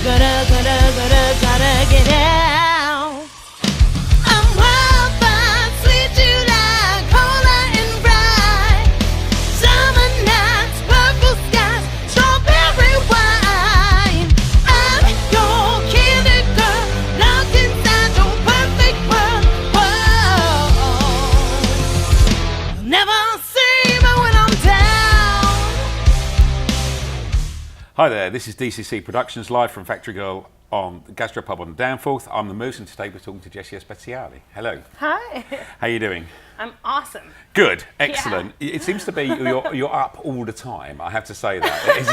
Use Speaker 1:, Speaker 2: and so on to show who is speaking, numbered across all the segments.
Speaker 1: gotta get out. I'm wildfire, sweet July, cola and bright. Summer nights, purple skies, strawberry wine. I'm your candy girl, locked inside your perfect world. Whoa. You'll never see me when I'm down.
Speaker 2: Hi there, this is DCC Productions live from Factory Gastropub on Danforth. I'm the Moose and today we're talking to Jessica Speziale. Hello.
Speaker 3: Hi.
Speaker 2: How are you doing?
Speaker 3: I'm awesome.
Speaker 2: Good, excellent. Yeah. It seems to be you're up all the time, I have to say that. It's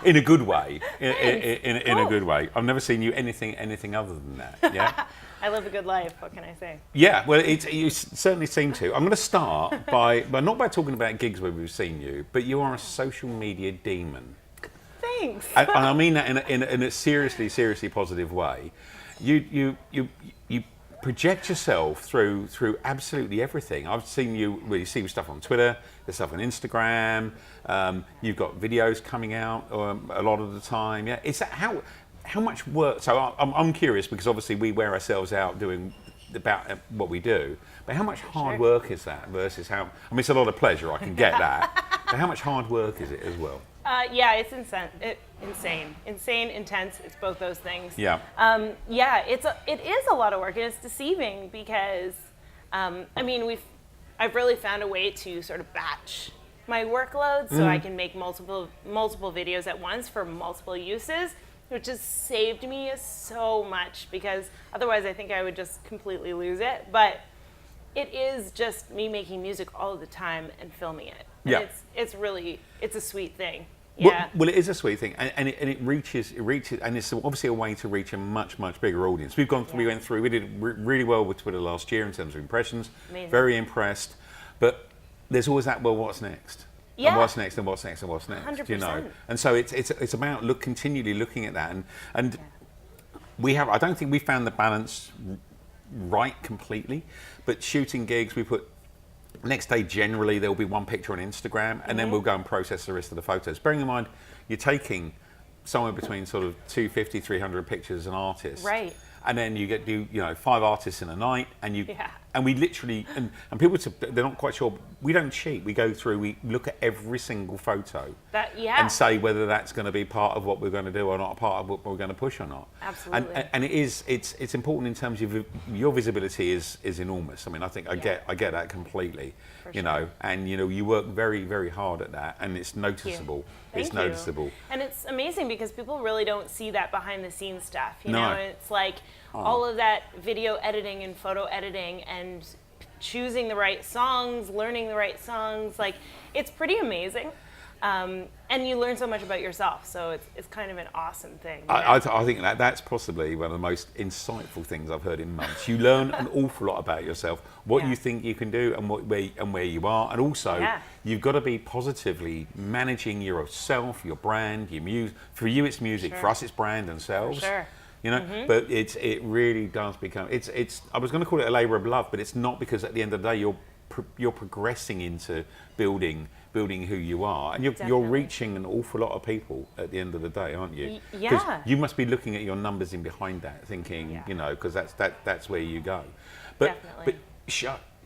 Speaker 2: in a good way. In a good way. I've never seen you anything other than that. Yeah?
Speaker 3: I live a good life, what can I say?
Speaker 2: Yeah, well, you certainly seem to. I'm going to start by not by talking about gigs where we've seen you, but you are a social media demon.
Speaker 3: Thanks.
Speaker 2: And I mean that in a seriously positive way. You project yourself through absolutely everything. I've seen you. Well, you see stuff on Twitter, there's stuff on Instagram. You've got videos coming out a lot of the time. Yeah, is that how much work? So I'm curious because obviously we wear ourselves out doing about what we do. But how much hard work is that versus how? I mean, it's a lot of pleasure. I can get that. But how much hard work is it as well?
Speaker 3: Yeah, it's insane, intense. It's both those things.
Speaker 2: Yeah.
Speaker 3: Yeah, it is a lot of work, and it's deceiving because, I mean, I've really found a way to sort of batch my workload so I can make multiple videos at once for multiple uses, which has saved me so much because otherwise I think I would just completely lose it. But it is just me making music all of the time and filming it. And
Speaker 2: yeah.
Speaker 3: It's a sweet thing. Yeah.
Speaker 2: Well, it is a sweet thing, and it reaches, and it's obviously a way to reach a much bigger audience. We went through, we did really well with Twitter last year in terms of impressions.
Speaker 3: Amazing.
Speaker 2: Very impressed, but there's always that. Well, what's next?
Speaker 3: Yeah.
Speaker 2: And what's next? And what's next? And what's next?
Speaker 3: 100%.
Speaker 2: You know. And so it's about continually looking at that, and we have. I don't think we found the balance right completely, but shooting gigs, we put. Next day, generally, there will be one picture on Instagram, and then we'll go and process the rest of the photos. Bearing in mind, you're taking somewhere between sort of 250, 300 pictures an artist.
Speaker 3: Right.
Speaker 2: And then you do 5 artists in a night, and we literally, and people, they're not quite sure, we don't cheat. We go through, we look at every single photo. And say whether that's going to be part of what we're going to do or not, part of what we're going to push or not.
Speaker 3: Absolutely.
Speaker 2: And it's important in terms of your visibility is enormous. I mean, I think I get that completely.
Speaker 3: For
Speaker 2: you
Speaker 3: sure.
Speaker 2: know, and you work very hard at that, and it's noticeable.
Speaker 3: Thank you.
Speaker 2: Noticeable.
Speaker 3: And it's amazing because people really don't see that behind the scenes stuff. You
Speaker 2: No.
Speaker 3: know, it's like all of that video editing and photo editing and choosing the right songs, learning the right songs. Like, it's pretty amazing. And you learn so much about yourself, so it's kind of an awesome thing.
Speaker 2: I think that's possibly one of the most insightful things I've heard in months. You learn an awful lot about yourself, what you think you can do, and where you are, and also you've got to be positively managing yourself, your brand, your music. For you, it's music.
Speaker 3: Sure.
Speaker 2: For us, it's brand and sales.
Speaker 3: For sure.
Speaker 2: You know, but it really does become. It's. I was going to call it a labour of love, but it's not, because at the end of the day, you're progressing into building who you are, and you're reaching an awful lot of people at the end of the day, aren't you?
Speaker 3: Yeah.
Speaker 2: Because you must be looking at your numbers in behind that, thinking, because that's where you go. But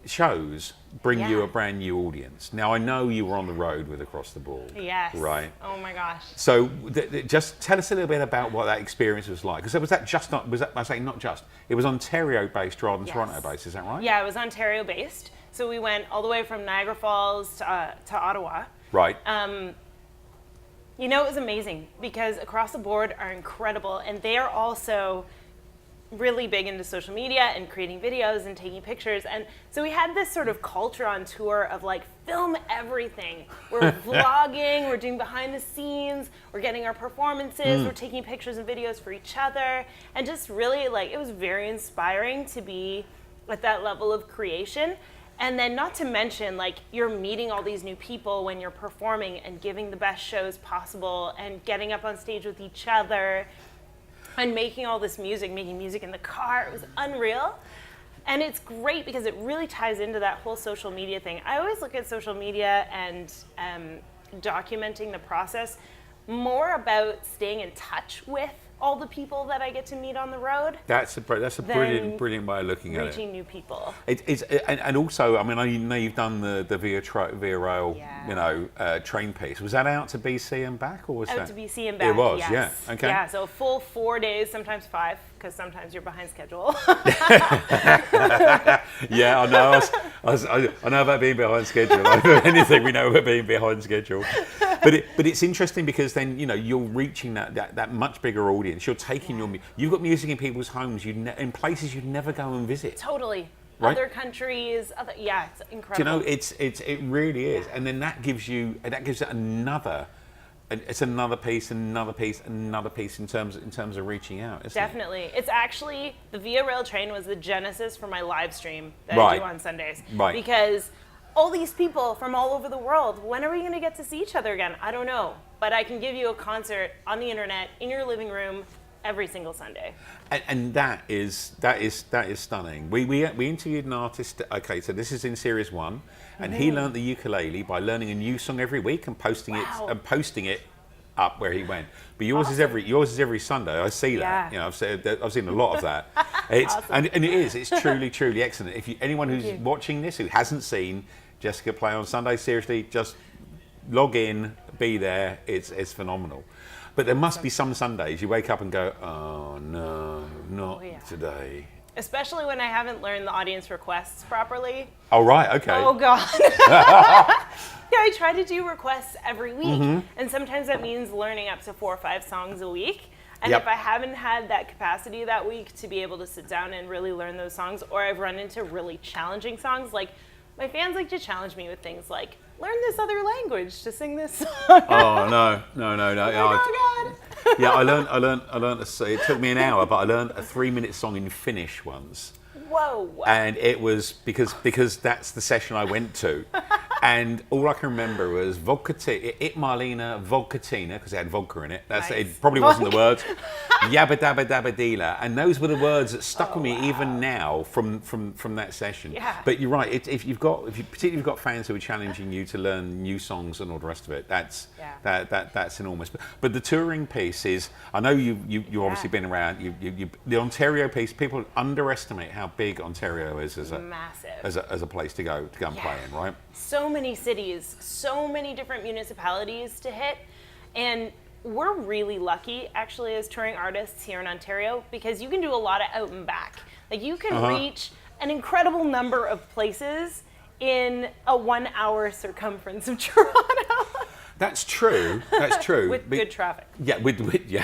Speaker 2: shows bring you a brand new audience. Now, I know you were on the road with Across the Board.
Speaker 3: Yes.
Speaker 2: Right.
Speaker 3: Oh my gosh.
Speaker 2: So just tell us a little bit about what that experience was like. Because it was Ontario-based rather than Toronto-based, is that right?
Speaker 3: Yeah, it was Ontario-based. So we went all the way from Niagara Falls to Ottawa.
Speaker 2: Right.
Speaker 3: It was amazing because Across the Board are incredible, and they are also really big into social media and creating videos and taking pictures. And so we had this sort of culture on tour of like, film everything. We're vlogging, we're doing behind the scenes, we're getting our performances, we're taking pictures and videos for each other. And just really it was very inspiring to be at that level of creation. And then not to mention, you're meeting all these new people when you're performing and giving the best shows possible and getting up on stage with each other and making all this music, making music in the car. It was unreal. And it's great because it really ties into that whole social media thing. I always look at social media and documenting the process more about staying in touch with all the people that I get to meet on the road
Speaker 2: That's a
Speaker 3: than
Speaker 2: brilliant way of looking at it.
Speaker 3: reaching new people.
Speaker 2: And also, I mean, I know you've done the via rail,
Speaker 3: Yeah.
Speaker 2: train piece. Was that out to BC and back, or was
Speaker 3: Out
Speaker 2: that
Speaker 3: to BC and back.
Speaker 2: It was,
Speaker 3: yes.
Speaker 2: yeah. Okay.
Speaker 3: Yeah, so a full 4 days, sometimes 5, because sometimes you're behind schedule.
Speaker 2: Yeah, I know. I know about being behind schedule. Anything we know about being behind schedule. But it's interesting because then you're reaching that much bigger audience. You're taking you've got music in people's homes. In places you'd never go and visit.
Speaker 3: Totally.
Speaker 2: Right?
Speaker 3: Other countries. It's incredible.
Speaker 2: Do you know, it really is, and then that gives it another. It's another piece in terms of reaching out. Isn't
Speaker 3: Definitely. It's actually, the Via Rail train was the genesis for my live stream that I
Speaker 2: Right.
Speaker 3: do on Sundays.
Speaker 2: Right.
Speaker 3: Because all these people from all over the world, when are we going to get to see each other again? I don't know. But I can give you a concert on the internet, in your living room, every single Sunday.
Speaker 2: And that is stunning. We interviewed an artist. Okay, so this is in series 1, and he learnt the ukulele by learning a new song every week and posting it up where he went. But yours is every Sunday. I see that.
Speaker 3: Yeah.
Speaker 2: I've seen a lot of that. It's
Speaker 3: Awesome.
Speaker 2: and it's truly excellent. If anyone who's watching this who hasn't seen Jessica play on Sunday, seriously, just log in, be there. It's phenomenal. But there must be some Sundays you wake up and go, oh no, not today.
Speaker 3: Especially when I haven't learned the audience requests properly.
Speaker 2: Oh, right, okay.
Speaker 3: Oh, God. Yeah, I try to do requests every week.
Speaker 2: Mm-hmm.
Speaker 3: And sometimes that means learning up to 4 or 5 songs a week. And
Speaker 2: Yep.
Speaker 3: if I haven't had that capacity that week to be able to sit down and really learn those songs, or I've run into really challenging songs, like my fans like to challenge me with things like, learn this other language to sing this song.
Speaker 2: Oh, no.
Speaker 3: Oh, God.
Speaker 2: Yeah, I learned. It took me an hour, but I learned a 3-minute song in Finnish once.
Speaker 3: Whoa.
Speaker 2: And it was because that's the session I went to. And all I can remember was vodkatina, it Marlena vodkatina, because it had vodka in it.
Speaker 3: Nice.
Speaker 2: It probably wasn't the words. Yabba dabba dabba dealer. And those were the words that stuck with me even now from that session.
Speaker 3: Yeah.
Speaker 2: But you're right, particularly if you've got fans who are challenging you to learn new songs and all the rest of it, that's enormous. But the touring piece is, I know you've obviously been around, the Ontario piece, people underestimate how big Ontario is as a place to go and play in, right?
Speaker 3: So many cities, so many different municipalities to hit, and we're really lucky actually as touring artists here in Ontario because you can do a lot of out and back. Like you can reach an incredible number of places in a 1-hour circumference of Toronto.
Speaker 2: That's true.
Speaker 3: With good traffic.
Speaker 2: Yeah, with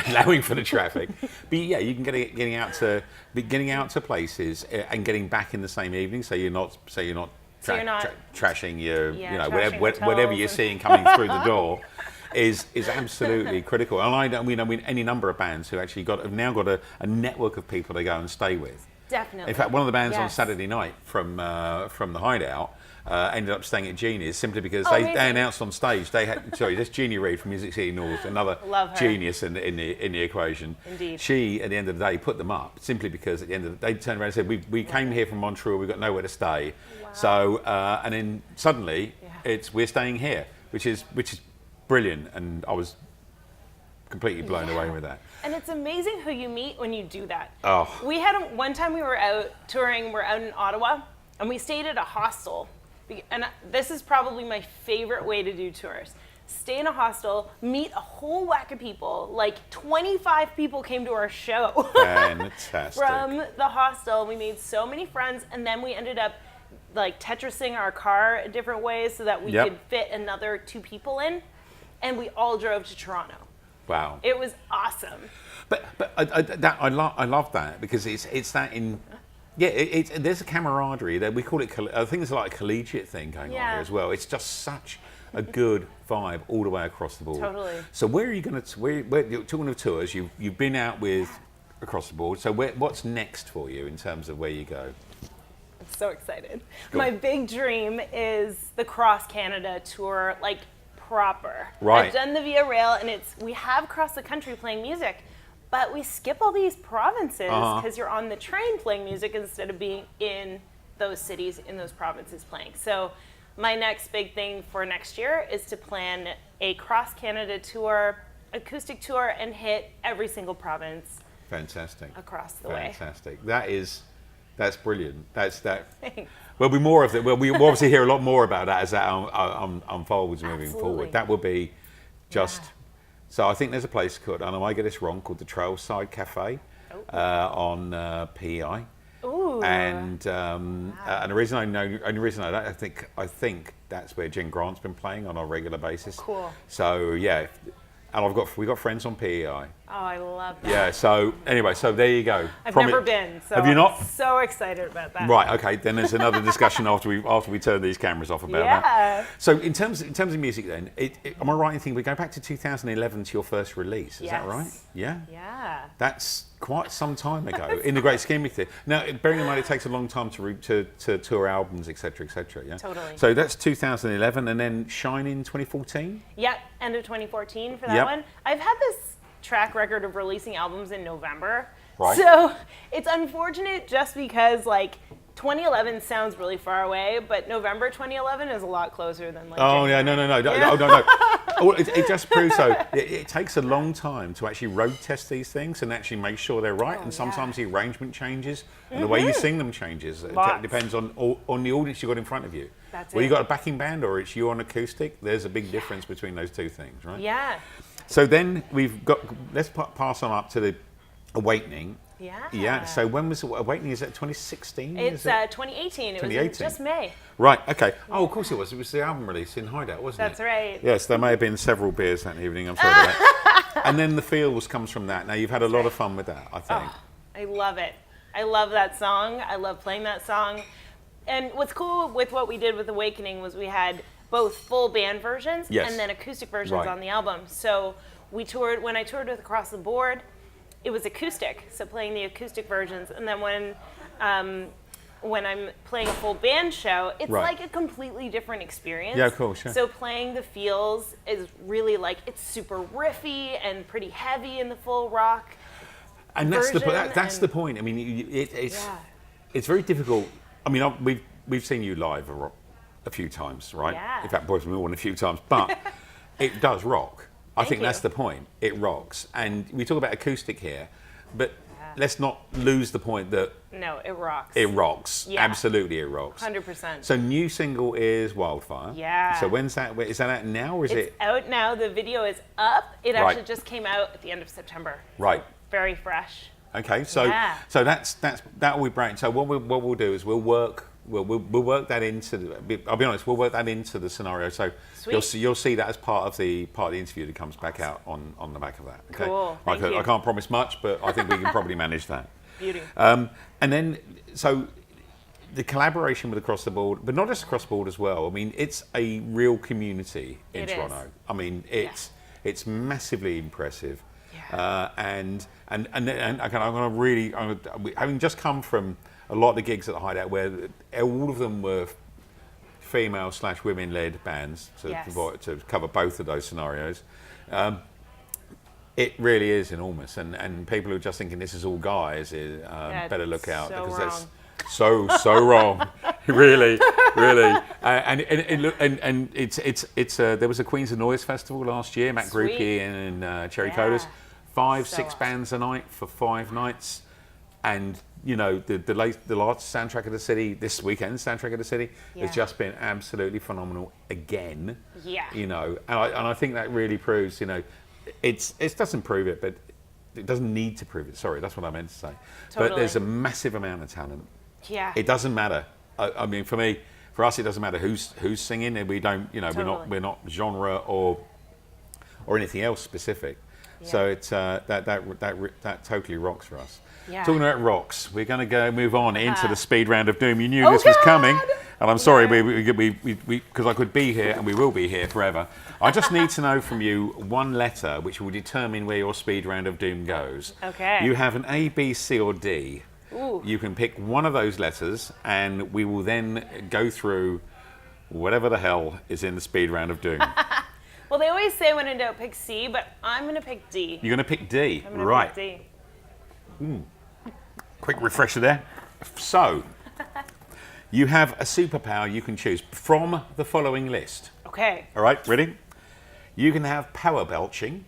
Speaker 2: allowing for the traffic. But yeah, you can getting out to places and getting back in the same evening, so you're not trashing your
Speaker 3: trashing
Speaker 2: whatever you're
Speaker 3: hotels
Speaker 2: seeing coming through the door is absolutely critical. And I mean any number of bands who actually have now got a network of people they go and stay with.
Speaker 3: Definitely.
Speaker 2: In fact, one of the bands on
Speaker 3: Yes.
Speaker 2: Saturday night from the Hideout ended up staying at Genius simply because
Speaker 3: amazing.
Speaker 2: they announced on stage that's Jeannie Reid from Music City North, another
Speaker 3: Love her.
Speaker 2: genius in the equation.
Speaker 3: Indeed.
Speaker 2: She at the end of the day put them up simply because at the end of the day they turned around and said we came here from Montreal, we've got nowhere to stay.
Speaker 3: Wow.
Speaker 2: So and then suddenly we're staying here, which is brilliant, and I was completely blown away with that.
Speaker 3: And it's amazing who you meet when you do that.
Speaker 2: Oh.
Speaker 3: We had one time we were out touring, we're out in Ottawa, and we stayed at a hostel. And this is probably my favorite way to do tours. Stay in a hostel, meet a whole whack of people. Like 25 people came to our show.
Speaker 2: Fantastic.
Speaker 3: From the hostel. We made so many friends, and then we ended up like Tetrising our car in different ways so that we could fit another 2 people in, and we all drove to Toronto.
Speaker 2: Wow.
Speaker 3: It was awesome.
Speaker 2: But I love that because it's that in. Yeah, there's a camaraderie there. We call it. I think it's like a collegiate thing going on here as well. It's just such a good vibe all the way across the board.
Speaker 3: Totally.
Speaker 2: So where are you going to? Where you're talking of tours? You've been out with across the board. So what's next for you in terms of where you go?
Speaker 3: I'm so excited.
Speaker 2: Go.
Speaker 3: My big dream is the Cross Canada tour, like proper.
Speaker 2: Right.
Speaker 3: I've done the Via Rail, and we have crossed the country playing music. But we skip all these provinces because you're on the train playing music instead of being in those cities, in those provinces playing. So my next big thing for next year is to plan a cross-Canada tour acoustic tour and hit every single province
Speaker 2: Fantastic.
Speaker 3: across the way.
Speaker 2: Fantastic. That's brilliant. That's that.
Speaker 3: Thanks.
Speaker 2: There'll be more of it. Well, we will obviously hear a lot more about that as that unfolds moving
Speaker 3: Absolutely.
Speaker 2: forward. That would be just.
Speaker 3: Yeah.
Speaker 2: So I think there's a place called, and I might get this wrong, called the Trailside Cafe on PEI.
Speaker 3: Ooh.
Speaker 2: And the reason I know, only reason I know, I think that's where Jen Grant's been playing on a regular basis.
Speaker 3: Cool.
Speaker 2: So yeah, and we got friends on PEI.
Speaker 3: Oh, I love that.
Speaker 2: Yeah. So anyway, so there you go.
Speaker 3: I've never been. So
Speaker 2: have you not?
Speaker 3: I'm so excited about that.
Speaker 2: Right. Okay. Then there's another discussion after we turn these cameras off about
Speaker 3: Yeah.
Speaker 2: that. So in terms of music, then, am I right in thinking we go back to 2011 to your first release? Is that right?
Speaker 3: Yes.
Speaker 2: Yeah.
Speaker 3: Yeah.
Speaker 2: That's quite some time ago in the great scheme of things. Now, bearing in mind it takes a long time to tour albums, etc., etc. Yeah.
Speaker 3: Totally.
Speaker 2: So that's 2011, and then Shine in 2014.
Speaker 3: Yep, end of 2014 for that
Speaker 2: Yep.
Speaker 3: one. I've had this track record of releasing albums in November.
Speaker 2: Right.
Speaker 3: So it's unfortunate just because 2011 sounds really far away, but November 2011 is a lot closer than
Speaker 2: Oh
Speaker 3: January.
Speaker 2: yeah, no. Oh, it just proves so. It takes a long time to actually road test these things and actually make sure they're right. And sometimes the arrangement changes and the way you sing them changes.
Speaker 3: Lots.
Speaker 2: It depends on the audience you got in front of you.
Speaker 3: That's
Speaker 2: Whether
Speaker 3: it.
Speaker 2: you got a backing band or it's you on acoustic, there's a big difference between those two things, right?
Speaker 3: Yeah.
Speaker 2: So then let's pass on up to the Awakening.
Speaker 3: Yeah.
Speaker 2: Yeah. So when was Awakening? Is that 2016?
Speaker 3: It's
Speaker 2: Is it?
Speaker 3: 2018. It
Speaker 2: 2018.
Speaker 3: was in just May.
Speaker 2: Right. Okay. Oh, of course it was. It was the album release in Hideout, wasn't
Speaker 3: That's
Speaker 2: it?
Speaker 3: right.
Speaker 2: Yes. There may have been several beers that evening. I'm sorry about that. And then the feels comes from that. Now you've had a lot of fun with that, I think.
Speaker 3: Oh, I love it. I love that song. I love playing that song. And what's cool with what we did with Awakening was we had both full band versions
Speaker 2: Yes.
Speaker 3: and then acoustic versions
Speaker 2: Right.
Speaker 3: on the album. So when I toured with Across the Board, it was acoustic, so playing the acoustic versions. And then when I'm playing a full band show, it's
Speaker 2: Right.
Speaker 3: like a completely different experience.
Speaker 2: Yeah, of course, yeah.
Speaker 3: So playing the feels is really it's super riffy and pretty heavy in the full rock.
Speaker 2: And that's
Speaker 3: version
Speaker 2: that's
Speaker 3: and-
Speaker 2: the point. I mean, it's very difficult. I mean, we've seen you live a few times, right?
Speaker 3: Yeah.
Speaker 2: In fact, boys, more than a few times, but it does rock. I
Speaker 3: Thank
Speaker 2: think
Speaker 3: you.
Speaker 2: that's the point. It rocks, and we talk about acoustic here, but let's not lose the point that
Speaker 3: No, it rocks.
Speaker 2: it rocks.
Speaker 3: Yeah.
Speaker 2: Absolutely, it rocks.
Speaker 3: 100%.
Speaker 2: So new single is Wildfire.
Speaker 3: Yeah.
Speaker 2: So when's that? Is that out now, or is
Speaker 3: It's
Speaker 2: it
Speaker 3: out now. The video is up. It
Speaker 2: Right.
Speaker 3: actually just came out at the end of September.
Speaker 2: right?
Speaker 3: Very fresh.
Speaker 2: Okay, so
Speaker 3: Yeah.
Speaker 2: so that will be great. So what we'll do is we'll work that into. I'll be honest, we'll work that into the scenario. So
Speaker 3: Sweet.
Speaker 2: you'll see that as part of the interview that comes back out on the back of that. Okay?
Speaker 3: Cool, thank you.
Speaker 2: I can't promise much, but I think we can probably manage that.
Speaker 3: Beauty.
Speaker 2: And then so the collaboration with Across the Board, but not just Across the Board as well. I mean, it's a real community in
Speaker 3: It is.
Speaker 2: Toronto. I mean, it's massively impressive.
Speaker 3: Yeah.
Speaker 2: And I'm going to really, having just come from a lot of the gigs at the Hideout where all of them were female/women-led bands
Speaker 3: Yes.
Speaker 2: to cover both of those scenarios. It really is enormous, and people who are just thinking this is all guys better look out,
Speaker 3: so
Speaker 2: because
Speaker 3: wrong.
Speaker 2: that's so wrong, really. And it's there was a Queens of Noise festival last year, Matt
Speaker 3: Sweet.
Speaker 2: Groupie and Cherry
Speaker 3: Yeah.
Speaker 2: Coders, 5-6
Speaker 3: awesome.
Speaker 2: bands a night for 5 nights, and the last soundtrack of the city, this weekend's soundtrack of the city, has
Speaker 3: Yeah.
Speaker 2: just been absolutely phenomenal again.
Speaker 3: Yeah.
Speaker 2: And I think that really proves, it doesn't prove it, but it doesn't need to prove it. Sorry, that's what I meant to say. But
Speaker 3: Totally.
Speaker 2: there's a massive amount of talent.
Speaker 3: Yeah.
Speaker 2: It doesn't matter. I mean, for us, it doesn't matter who's singing, and we don't,
Speaker 3: Totally.
Speaker 2: we're not genre or anything else specific. So it's that totally rocks for us.
Speaker 3: Yeah.
Speaker 2: Talking about rocks, we're going to move on into the speed round of doom. You knew
Speaker 3: Oh,
Speaker 2: this was
Speaker 3: God!
Speaker 2: coming, and I'm sorry,
Speaker 3: Yeah.
Speaker 2: we because I could be here and we will be here forever. I just need to know from you one letter which will determine where your speed round of doom goes.
Speaker 3: Okay.
Speaker 2: You have an A, B, C, or D.
Speaker 3: Ooh.
Speaker 2: You can pick one of those letters, and we will then go through whatever the hell is in the speed round of doom.
Speaker 3: Well, they always say when in doubt, pick C, but I'm going to pick D.
Speaker 2: You're going to pick D,
Speaker 3: I'm going to
Speaker 2: right?
Speaker 3: pick D.
Speaker 2: Quick refresher there. So, you have a superpower you can choose from the following list.
Speaker 3: Okay.
Speaker 2: All right, ready? You can have power belching,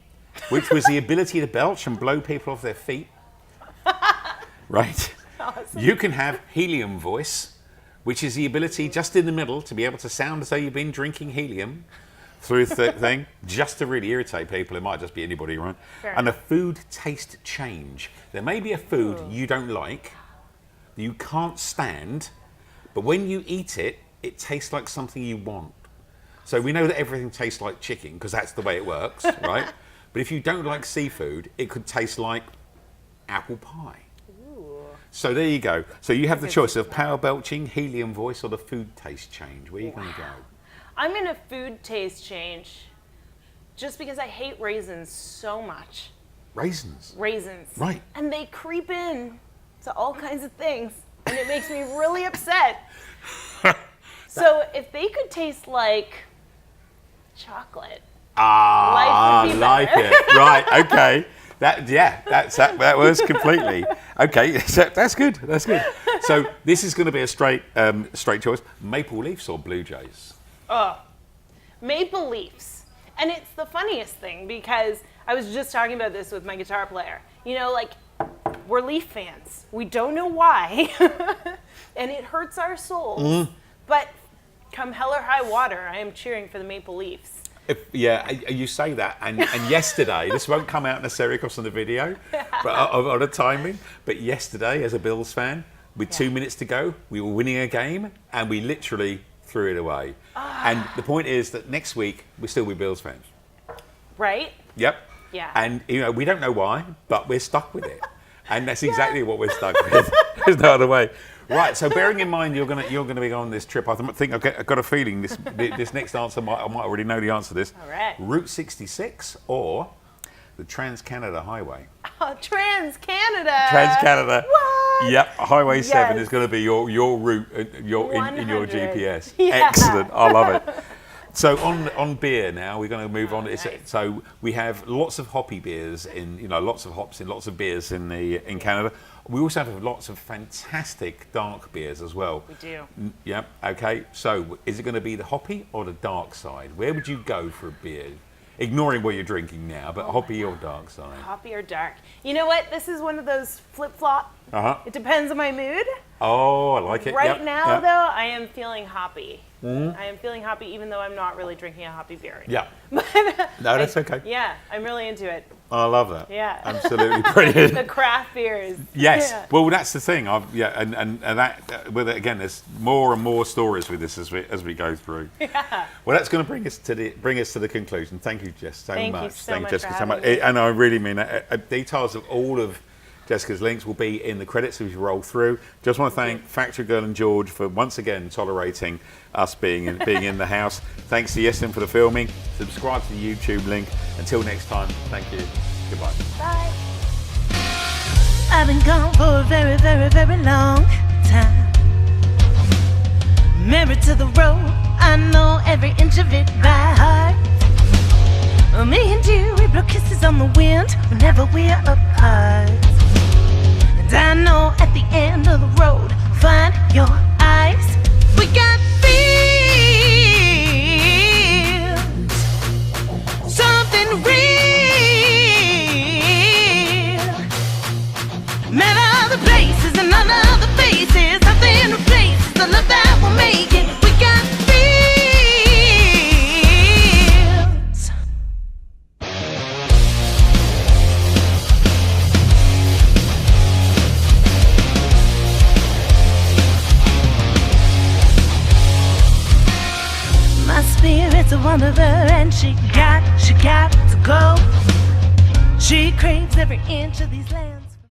Speaker 2: which was the ability to belch and blow people off their feet. Right?
Speaker 3: Awesome.
Speaker 2: You can have helium voice, which is the ability just in the middle to be able to sound as though you've been drinking helium through the thing, just to really irritate people. It might just be anybody, right?
Speaker 3: Fair
Speaker 2: and
Speaker 3: enough.
Speaker 2: a food taste change. There may be a food you don't like, that you can't stand, but when you eat it, it tastes like something you want. So we know that everything tastes like chicken because that's the way it works, right? But if you don't like seafood, it could taste like apple pie.
Speaker 3: Ooh.
Speaker 2: So there you go. So you have the choice of power belching, helium voice, or the food taste change. Where are you going to go?
Speaker 3: I'm in a food taste change just because I hate raisins so much.
Speaker 2: Raisins.
Speaker 3: Raisins.
Speaker 2: Right.
Speaker 3: And they creep in to all kinds of things, and it makes me really upset. So if they could taste like chocolate,
Speaker 2: Ah,
Speaker 3: life would be
Speaker 2: like
Speaker 3: better.
Speaker 2: it. Right, okay. That works completely. Okay, so that's good. That's good. So this is going to be a straight choice. Maple Leafs or Blue Jays?
Speaker 3: Oh, Maple Leafs. And it's the funniest thing because I was just talking about this with my guitar player. You know, like, we're Leaf fans. We don't know why. And it hurts our souls. But come hell or high water, I am cheering for the Maple Leafs.
Speaker 2: You say that, and yesterday, this won't come out necessarily across on the video, but on the timing, but yesterday, as a Bills fan, with 2 minutes to go, we were winning a game, and we literally threw it away. And the point is that next week, we'll still be Bills fans.
Speaker 3: Right?
Speaker 2: Yep.
Speaker 3: Yeah.
Speaker 2: And, we don't know why, but we're stuck with it. And that's exactly what we're stuck with. There's no other way. Right, so bearing in mind you're gonna be on this trip, I think I've got a feeling this next answer I might already know the answer to this.
Speaker 3: All right.
Speaker 2: Route 66 or the Trans-Canada Highway?
Speaker 3: Oh, Trans-Canada.
Speaker 2: Trans-Canada.
Speaker 3: What?
Speaker 2: Yep, Highway 7
Speaker 3: Yes.
Speaker 2: is going to be your route in your
Speaker 3: 100.
Speaker 2: GPS.
Speaker 3: Yeah.
Speaker 2: Excellent, I love it. So on beer now, we're going to move on.
Speaker 3: Nice.
Speaker 2: So we have lots of hoppy beers lots of hops in lots of beers in Canada. We also have lots of fantastic dark beers as well.
Speaker 3: We do.
Speaker 2: Yep. Okay. So is it going to be the hoppy or the dark side? Where would you go for a beer? Ignoring what you're drinking now, but hoppy or dark side?
Speaker 3: Hoppy or dark. You know what? This is one of those flip-flop.
Speaker 2: Uh-huh.
Speaker 3: It depends on my mood.
Speaker 2: Oh, I like it.
Speaker 3: Right
Speaker 2: Yep,
Speaker 3: now,
Speaker 2: yep.
Speaker 3: though, I am feeling hoppy. I am feeling hoppy, even though I'm not really drinking a hoppy beer.
Speaker 2: Yeah.
Speaker 3: But
Speaker 2: No, that's okay.
Speaker 3: yeah, I'm really into it.
Speaker 2: I love that.
Speaker 3: Yeah.
Speaker 2: Absolutely brilliant.
Speaker 3: The craft beers.
Speaker 2: Yes.
Speaker 3: Yeah.
Speaker 2: Well, that's the thing. And that with it again, there's more and more stories with this as we go through.
Speaker 3: Yeah.
Speaker 2: Well, that's going to bring us to the conclusion. Thank you, Jess, so
Speaker 3: Thank
Speaker 2: much.
Speaker 3: you so
Speaker 2: Thank
Speaker 3: much
Speaker 2: Jessica
Speaker 3: for
Speaker 2: so much.
Speaker 3: having me.
Speaker 2: And I really mean that. Details of all of Jessica's links will be in the credits as we roll through. Just want to thank Factory Girl and George for once again tolerating us being in the house. Thanks to Yesin for the filming. Subscribe to the YouTube link. Until next time, thank you. Goodbye.
Speaker 3: Bye.
Speaker 1: I've been gone for a very, very, very long time. Married to the road, I know every inch of it by heart. Me and you, we blow kisses on the wind whenever we're apart. And I know at the end of the road, find your eyes. We got feels, something real. Met other places and none of the faces, nothing replaces the love that we're making. We got feels. My spirit's a wanderer and she got to go. She craves every inch of these lands.